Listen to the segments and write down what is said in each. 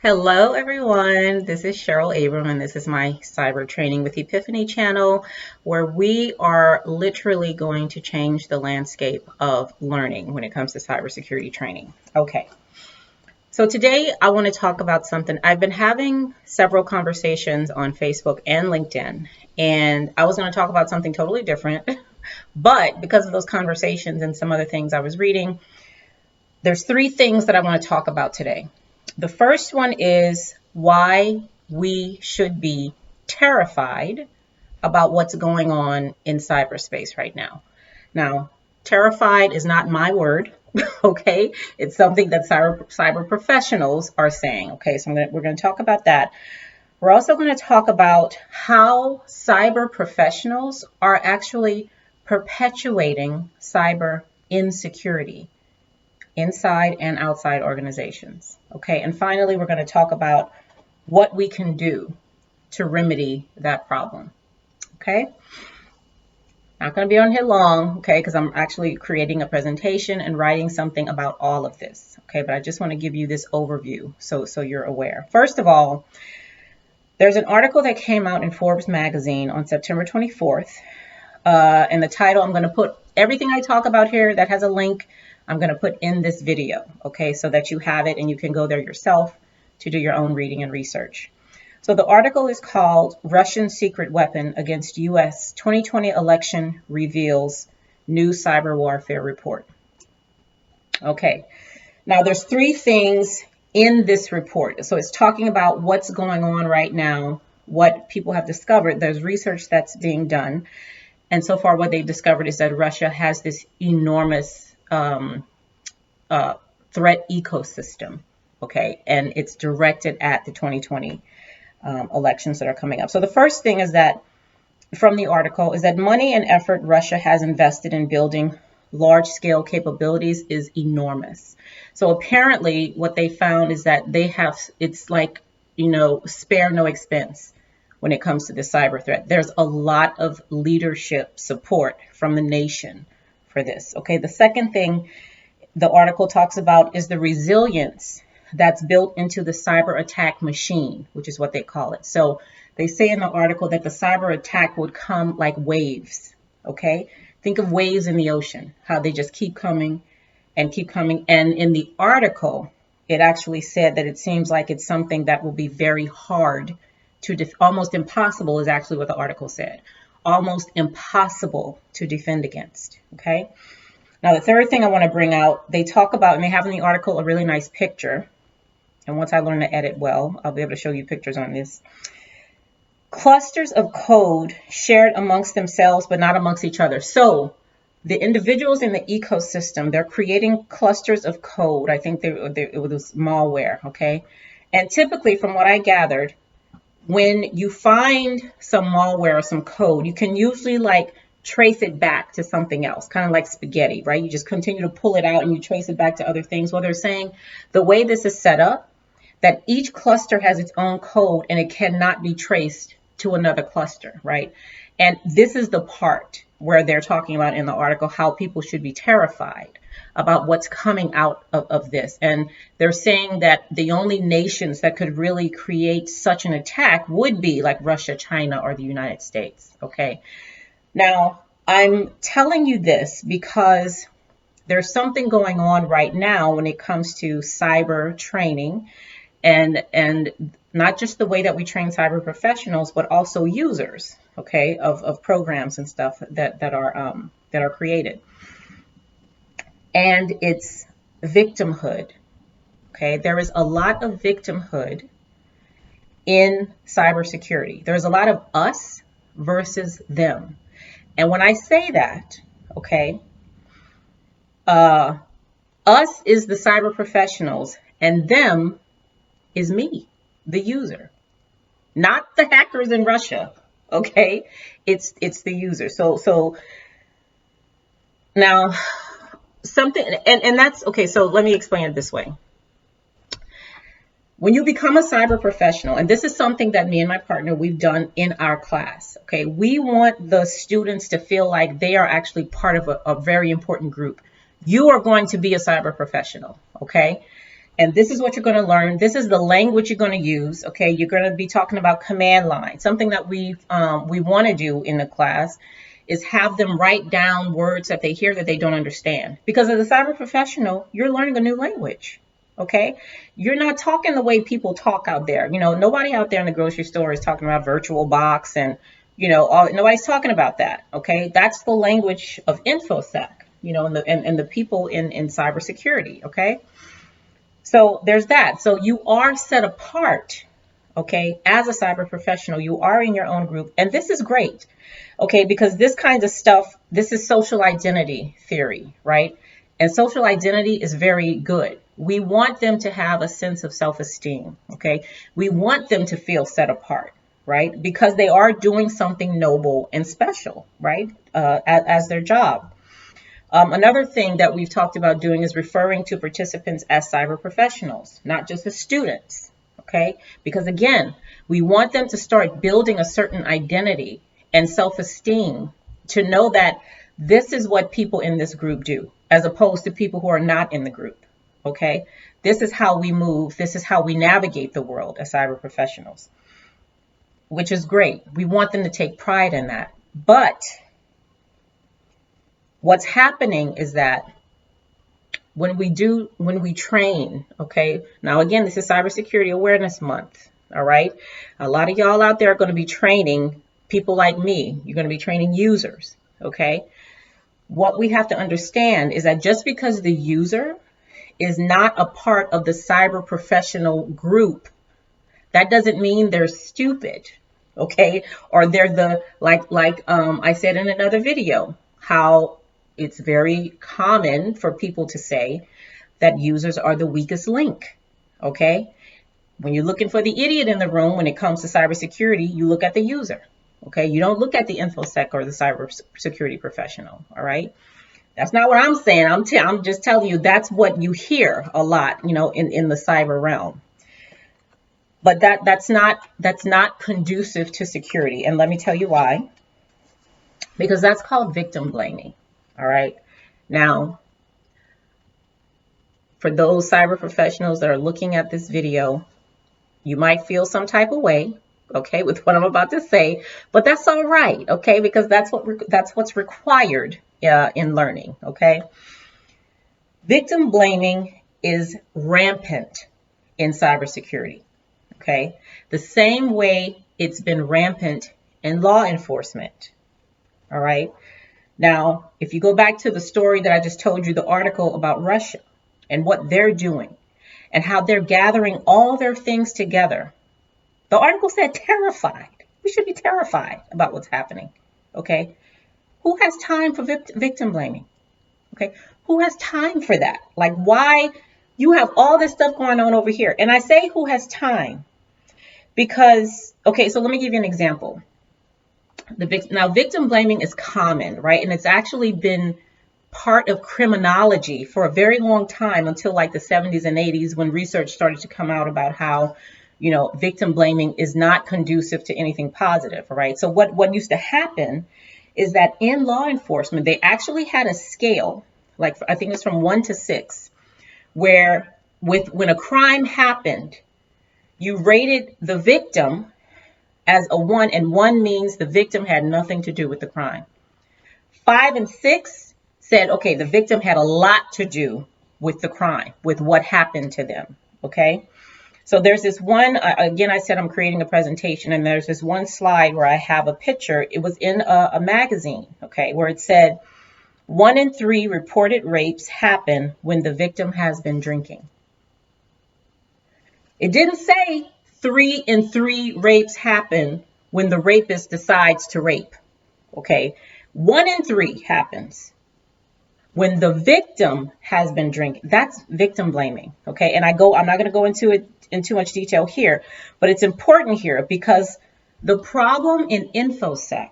Hello, everyone. This is Cheryl Abram, and this is my Cyber Training with Ypifany channel, where we are literally going to change the landscape of learning when it comes to cybersecurity training. Okay, so today I want to talk about something. I've been having several conversations on Facebook and LinkedIn, and I was going to talk about something totally different, but because of those conversations and some other things I was reading, there's three things that I want to talk about today. The first one is why we should be terrified about what's going on in cyberspace right now. Now, terrified is not my word, okay? It's something that cyber professionals are saying, okay? So we're going to talk about that. We're also going to talk about how cyber professionals are actually perpetuating cyber insecurity inside and outside organizations. Okay, and finally, we're going to talk about what we can do to remedy that problem. Okay, not going to be on here long, okay, because I'm actually creating a presentation and writing something about all of this. Okay, but I just want to give you this overview so you're aware. First of all, there's an article that came out in Forbes magazine on September 24th, and the title, I'm going to put everything I talk about here that has a link, I'm going to put in this video, okay, so that you have it and you can go there yourself to do your own reading and research. So the article is called Russian Secret Weapon Against U.S. 2020 Election Reveals New Cyber Warfare Report. Okay, now there's three things in this report. So it's talking about what's going on right now, what people have discovered. There's research that's being done. And so far what they've discovered is that Russia has this enormous threat ecosystem, okay, and it's directed at the 2020 elections that are coming up. So the first thing is that, from the article, is that money and effort Russia has invested in building large-scale capabilities is enormous. So apparently what they found is that they have, it's like, spare no expense when it comes to the cyber threat. There's a lot of leadership support from the nation for this. Okay, the second thing the article talks about is the resilience that's built into the cyber attack machine, which is what they call it. So they say in the article that the cyber attack would come like waves. Okay, think of waves in the ocean, how they just keep coming and keep coming. And in the article, it actually said that it seems like it's something that will be very hard to almost impossible is actually what the article said. Almost impossible to defend against. Okay. Now, the third thing I want to bring out, they talk about, and they have in the article a really nice picture. And once I learn to edit well, I'll be able to show you pictures on this. Clusters of code shared amongst themselves, but not amongst each other. So the individuals in the ecosystem, they're creating clusters of code. I think it was malware. Okay. And typically, from what I gathered, when you find some malware or some code, you can usually trace it back to something else, kind of like spaghetti, right? You just continue to pull it out and you trace it back to other things. Well, they're saying the way this is set up, that each cluster has its own code and it cannot be traced to another cluster, right? And this is the part where they're talking about in the article how people should be terrified about what's coming out of this. And they're saying that the only nations that could really create such an attack would be like Russia, China, or the United States, okay? Now, I'm telling you this because there's something going on right now when it comes to cyber training and not just the way that we train cyber professionals, but also users, okay, of programs and stuff that are created. And it's victimhood, okay? There is a lot of victimhood in cybersecurity. There's a lot of us versus them. And when I say that, okay, us is the cyber professionals and them is me, the user, not the hackers in Russia, okay? It's the user. So now something, and that's, okay, so let me explain it this way. When you become a cyber professional, and this is something that me and my partner, we've done in our class, okay, we want the students to feel like they are actually part of a very important group. You are going to be a cyber professional, okay? And this is what you're going to learn. This is the language you're going to use. Okay, you're going to be talking about command line. Something that we want to do in the class is have them write down words that they hear that they don't understand. Because as a cyber professional, you're learning a new language. Okay, you're not talking the way people talk out there. You know, nobody out there in the grocery store is talking about virtual box and nobody's talking about that. Okay, that's the language of infosec. You know, and the people in cybersecurity. Okay. So there's that. So you are set apart, okay, as a cyber professional. You are in your own group. And this is great, okay, because this kind of stuff, this is social identity theory, right? And social identity is very good. We want them to have a sense of self-esteem, okay? We want them to feel set apart, right? Because they are doing something noble and special, right, as their job. Another thing that we've talked about doing is referring to participants as cyber professionals, not just as students, okay? Because again, we want them to start building a certain identity and self-esteem to know that this is what people in this group do, as opposed to people who are not in the group, okay? This is how we move. This is how we navigate the world as cyber professionals, which is great. We want them to take pride in that. But what's happening is that when we train, okay, now again, this is Cybersecurity Awareness Month, all right? A lot of y'all out there are going to be training people like me. You're going to be training users, okay? What we have to understand is that just because the user is not a part of the cyber professional group, that doesn't mean they're stupid, okay? Or they're like I said in another video, how it's very common for people to say that users are the weakest link, okay? When you're looking for the idiot in the room when it comes to cybersecurity, you look at the user, okay? You don't look at the infosec or the cybersecurity professional, all right? That's not what I'm saying. I'm just telling you that's what you hear a lot, you know, in the cyber realm. But that's not conducive to security, and let me tell you why. Because that's called victim blaming. All right. Now, for those cyber professionals that are looking at this video, you might feel some type of way, okay, with what I'm about to say, but that's all right, okay, because that's what's required in learning, okay. Victim blaming is rampant in cybersecurity, okay, the same way it's been rampant in law enforcement, all right. Now, if you go back to the story that I just told you, the article about Russia and what they're doing and how they're gathering all their things together, the article said terrified. We should be terrified about what's happening, okay? Who has time for victim blaming, okay? Who has time for that? Like, why? You have all this stuff going on over here. And I say who has time because, okay, so let me give you an example. Now, victim blaming is common, right? And it's actually been part of criminology for a very long time until like the 70s and 80s when research started to come out about how, you know, victim blaming is not conducive to anything positive, right? So what used to happen is that in law enforcement, they actually had a scale, like I think it's from 1 to 6, where when a crime happened, you rated the victim as a 1, and 1 means the victim had nothing to do with the crime. 5 and 6 said, okay, the victim had a lot to do with the crime, with what happened to them, okay? So there's this one, again, I said I'm creating a presentation, and there's this one slide where I have a picture. It was in a magazine, okay, where it said 1 in 3 reported rapes happen when the victim has been drinking. It didn't say 3 in 3 rapes happen when the rapist decides to rape, okay? 1 in 3 happens when the victim has been drinking. That's victim blaming, okay? And I'm not going to go into it in too much detail here, but it's important here because the problem in infosec,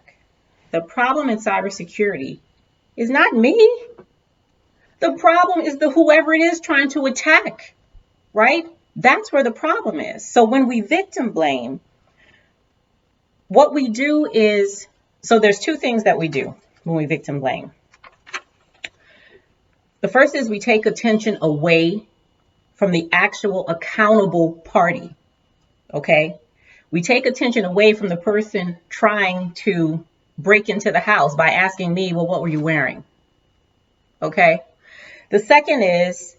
the problem in cybersecurity is not me. The problem is whoever it is trying to attack, right? That's where the problem is. So when we victim blame, what we do is, so there's 2 things that we do when we victim blame. The first is we take attention away from the actual accountable party. Okay? We take attention away from the person trying to break into the house by asking me, well, what were you wearing? Okay? The second is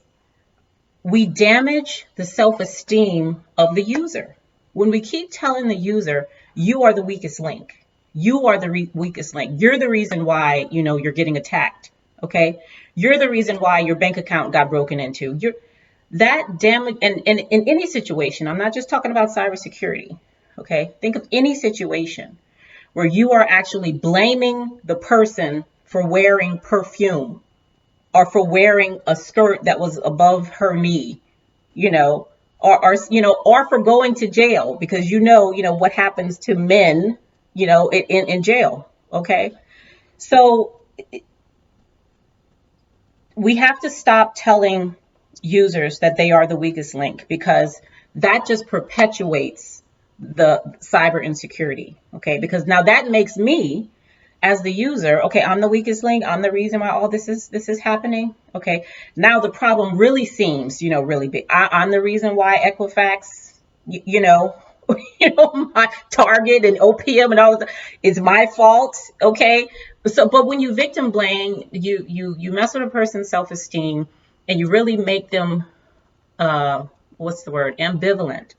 we damage the self-esteem of the user. When we keep telling the user, you are the weakest link. You are the weakest link. You're the reason why, you're getting attacked. Okay? You're the reason why your bank account got broken into. That damage, and in any situation, I'm not just talking about cybersecurity. Okay? Think of any situation where you are actually blaming the person for wearing perfume or for wearing a skirt that was above her knee, or for going to jail, because what happens to men, in jail. Okay. So we have to stop telling users that they are the weakest link, because that just perpetuates the cyber insecurity. Okay. Because now that makes me, as the user, okay, I'm the weakest link. I'm the reason why all this is happening. Okay, now the problem really seems, really big. I'm the reason why Equifax, my Target and OPM and all of that, it's my fault. Okay, so but when you victim blame, you mess with a person's self-esteem, and you really make them, ambivalent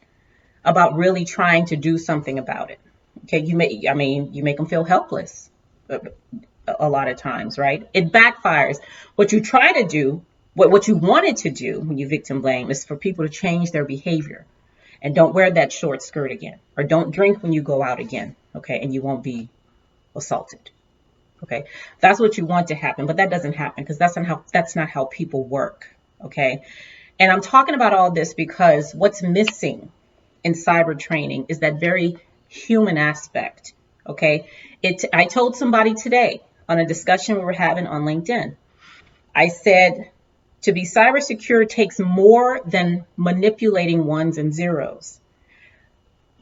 about really trying to do something about it. Okay, you make them feel helpless a lot of times, right? It backfires. What you try to do, what you wanted to do when you victim blame, is for people to change their behavior and don't wear that short skirt again, or don't drink when you go out again. Okay, and you won't be assaulted. Okay, that's what you want to happen, but that doesn't happen, because that's not how people work. Okay, and I'm talking about all this because what's missing in cyber training is that very human aspect. Okay, I told somebody today on a discussion we were having on LinkedIn, I said, to be cyber secure takes more than manipulating ones and zeros.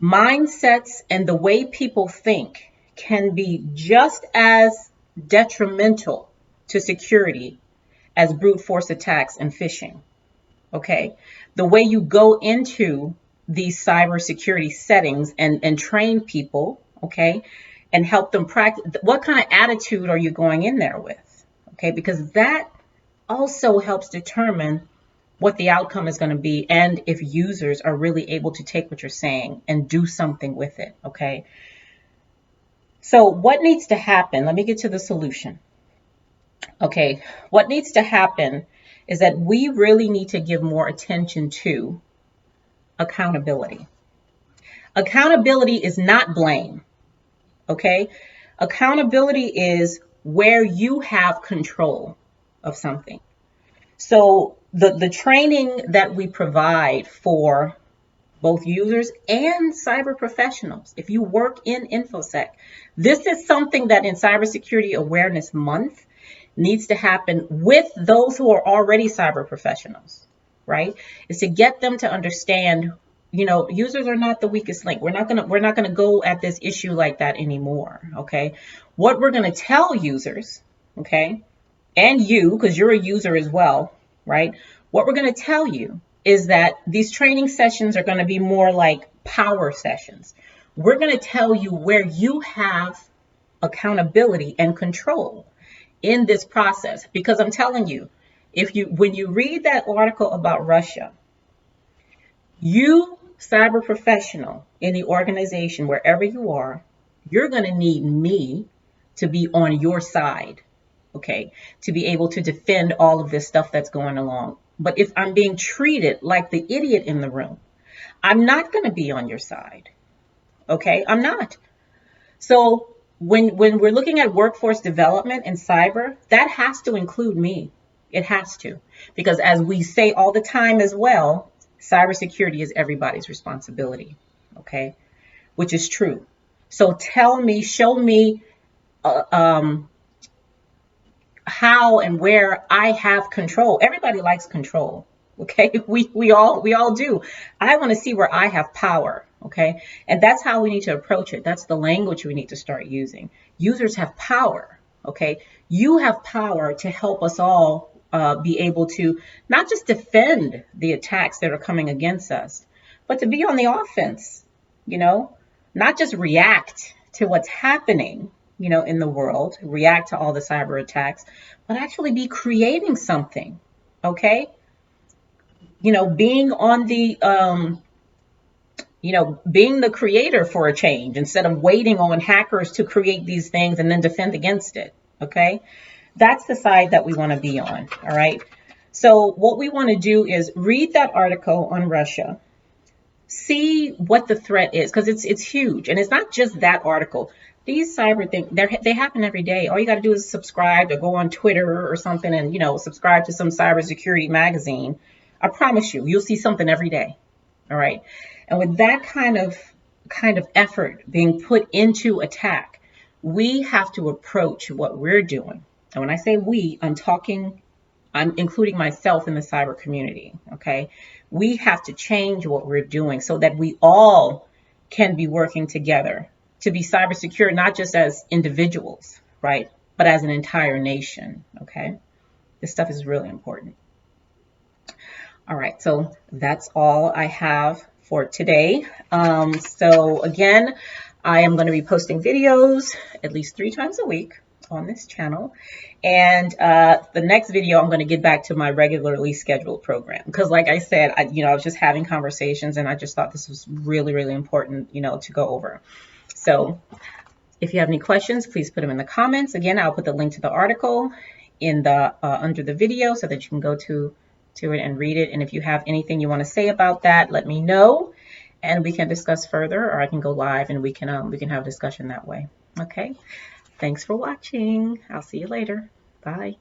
Mindsets and the way people think can be just as detrimental to security as brute force attacks and phishing. Okay, the way you go into these cybersecurity settings and train people, okay, and help them practice. What kind of attitude are you going in there with? Okay, because that also helps determine what the outcome is going to be, and if users are really able to take what you're saying and do something with it. Okay, so what needs to happen? Let me get to the solution. Okay, what needs to happen is that we really need to give more attention to accountability. Accountability is not blame. Okay, accountability is where you have control of something. So the training that we provide for both users and cyber professionals, if you work in InfoSec, this is something that in Cybersecurity Awareness Month needs to happen with those who are already cyber professionals, right? Is to get them to understand, users are not the weakest link. We're not gonna go at this issue like that anymore. Okay, what we're gonna tell users, okay, and you, because you're a user as well, right? What we're gonna tell you is that these training sessions are gonna be more like power sessions. We're gonna tell you where you have accountability and control in this process, because I'm telling you, when you read that article about Russia, you cyber professional in the organization, wherever you are, you're going to need me to be on your side, okay, to be able to defend all of this stuff that's going along. But if I'm being treated like the idiot in the room, I'm not going to be on your side. Okay, I'm not. So when we're looking at workforce development and cyber, that has to include me. It has to, because as we say all the time as well, cybersecurity is everybody's responsibility. Okay, which is true. So tell me, show me how and where I have control. Everybody likes control. Okay, we all do. I want to see where I have power. Okay, and that's how we need to approach it. That's the language we need to start using. Users have power. Okay, you have power to help us all be able to not just defend the attacks that are coming against us, but to be on the offense, you know, not just react to what's happening, you know, in the world, react to all the cyber attacks, but actually be creating something, okay? You know, being on the, you know, being the creator for a change instead of waiting on hackers to create these things and then defend against it, okay? That's the side that we want to be on, all right? So what we want to do is read that article on Russia, see what the threat is, because it's huge. And it's not just that article. These cyber things, they happen every day. All you got to do is subscribe or go on Twitter or something and, you know, subscribe to some cybersecurity magazine. I promise you, you'll see something every day, all right? And with that kind of effort being put into attack, we have to approach what we're doing. And when I say we, I'm including myself in the cyber community, okay? We have to change what we're doing so that we all can be working together to be cyber secure, not just as individuals, right? But as an entire nation, okay? This stuff is really important. All right, so that's all I have for today. So again, I am going to be posting videos at least 3 times a week on this channel. And the next video, I'm going to get back to my regularly scheduled program. Because like I said, I was just having conversations and I just thought this was really, really important, you know, to go over. So if you have any questions, please put them in the comments. Again, I'll put the link to the article in the under the video so that you can go to it and read it. And if you have anything you want to say about that, let me know and we can discuss further, or I can go live and we can have a discussion that way. Okay. Thanks for watching. I'll see you later. Bye.